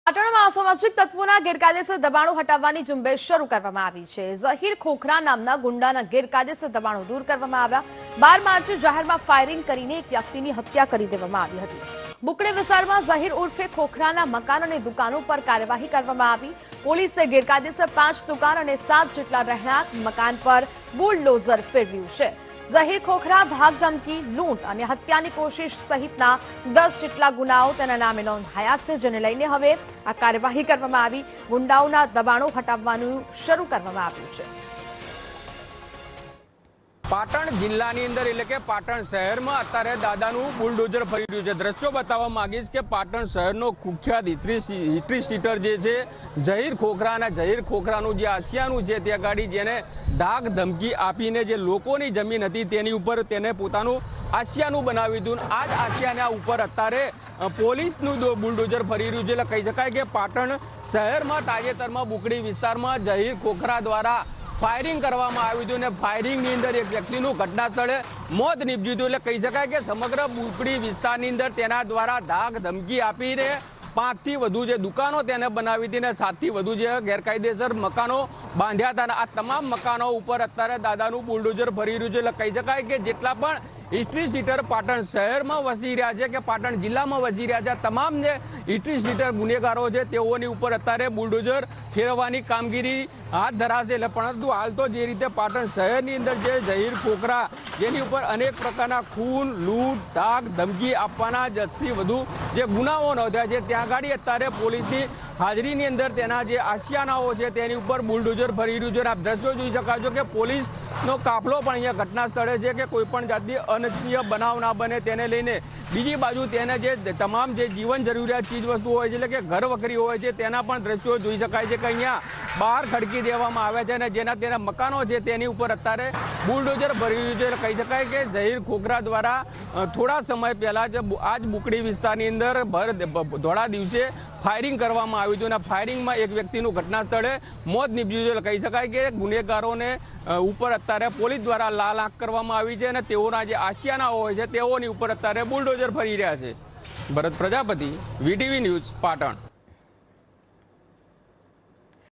પાટણમાં અસામાજિક તત્વોના ગેરકાયદેસર દબાણો હટાવવાની ઝુંબેશ શરૂ કરવામાં આવી છે। ઝહીર ખોખરા નામના ગુંડાના ગેરકાયદેસર દબાણો દૂર કરવામાં આવ્યા। 12 માર્ચે જાહેરમાં ફાયરિંગ કરીને એક વ્યક્તિની હત્યા કરી દેવામાં આવી હતી। બુકડી વિસ્તારમાં ઝહીર ઉર્ફે ખોખરાના મકાન અને દુકાનો પર કાર્યવાહી કરવામાં આવી। પોલીસે ગેરકાયદેસર 5 દુકાન અને 7 જેટલા રહેણાંક મકાન પર બુલડોઝર ફેરવ્યું છે। ઝહીર ખોખરા ધાક ધમકી, લૂંટ અને હત્યાની કોશિશ સહિતના 10 જેટલા ગુનાઓ તેના નામે નોંધાયા છે, જેને લઈને હવે આ કાર્યવાહી કરવામાં આવી। ગુંડાઓના દબાણો હટાવવાનું શરૂ કરવામાં આવ્યું છે। પાટણ જિલ્લાની અંદર એટલે કે પાટણ શહેરમાં અત્યારે દાદાનું બુલડોઝર ફરી રહ્યું છે। દ્રશ્યો બતાવવા માંગીશ કે પાટણ શહેરનો કુખ્યાત હિસ્ટ્રી સીટર જે છે ઝહીર ખોખરા અને ઝહીર ખોખરાનું જે આશિયાનું છે ત્યાં ગાડી જેને ધાક ધમકી આપીને જે લોકોની જમીન હતી તેની ઉપર તેને પોતાનું આશિયાનું બનાવી દીધું। આ જ આશિયાના ઉપર અત્યારે પોલીસનું બુલડોઝર ફરી રહ્યું છે। એટલે કહી શકાય કે પાટણ શહેરમાં તાજેતરમાં બુકડી વિસ્તારમાં ઝહીર ખોખરા દ્વારા ફાયરિંગ કરવામાં આવ્યું હતું અને ફાયરિંગની અંદર એક વ્યક્તિનું ઘટના સ્થળે મોત નીપજ્યું હતું। એટલે કહી શકાય કે સમગ્ર બુકડી વિસ્તારની અંદર તેના દ્વારા ધાક ધમકી આપીને 5 થી વધુ જે દુકાનો તેને બનાવી હતી અને 7 થી વધુ જે ગેરકાયદેસર મકાનો બાંધ્યા હતા। આ તમામ મકાનો ઉપર અત્યારે દાદાનું બુલડોઝર ફરી રહ્યું છે। એટલે કહી શકાય કે જેટલા પણ હિસ્ટ્રી સીટર પાટણ શહેરમાં વસી રહ્યા છે કે પાટણ જિલ્લામાં વસી રહ્યા છે, તમામ જે હિસ્ટ્રી સીટર ગુનેગારો છે તેઓની ઉપર અત્યારે બુલડોઝર ફેરવવાની કામગીરી હાથ ધરાશે। એટલે પરંતુ હાલ તો જે રીતે પાટણ શહેરની અંદર જે ઝહીર ખોખરા જેની ઉપર અનેક પ્રકારના ખૂન, લૂંટ, ધાક ધમકી આપવાના 10 થી વધુ જે ગુનાઓ નોંધ્યા છે, ત્યાં ગાડી અત્યારે પોલીસની હાજરીની અંદર તેના જે આશિયાનાઓ છે તેની ઉપર બુલડોઝર ફરી રહ્યું છે। આપ દ્રશ્યો જોઈ શકો છો કે પોલીસનો કાફલો પણ અહીંયા ઘટના સ્થળે છે કે કોઈ પણ જાતની અનિચ્છનીય બનાવ ના બને તેને લઈને। બીજી બાજુ તેને જે તમામ જે જીવન જરૂરિયાત ચીજ વસ્તુઓ હોય છે એટલે કે ઘર વખરી હોય છે તેના પણ દ્રશ્યો જોઈ શકાય છે કે અહીંયા બહાર ખડકી દેવામાં આવે છે અને જેના તેના મકાનો છે તેની ઉપર અત્યારે બુલડોઝર ભરી રહ્યું છે। એટલે કહી શકાય કે ઝહીર ખોખરા દ્વારા થોડા સમય પહેલા જ આ જ બુકડી વિસ્તારની અંદર ધોળા દિવસે ફાયરિંગ કરવામાં આવ્યું હતું અને ફાયરિંગમાં એક વ્યક્તિનું ઘટના સ્થળે મોત નીપજ્યું છે। એટલે કહી શકાય કે ગુનેગારોને ઉપર અત્યારે પોલીસ દ્વારા લાલ આંખ કરવામાં આવી છે અને તેઓના જે આશિયાના હોય છે તેઓની ઉપર અત્યારે બુલડોઝર ફરી રહ્યા છે। ભરત પ્રજાપતિ, વીટીવી ન્યૂઝ, પાટણ।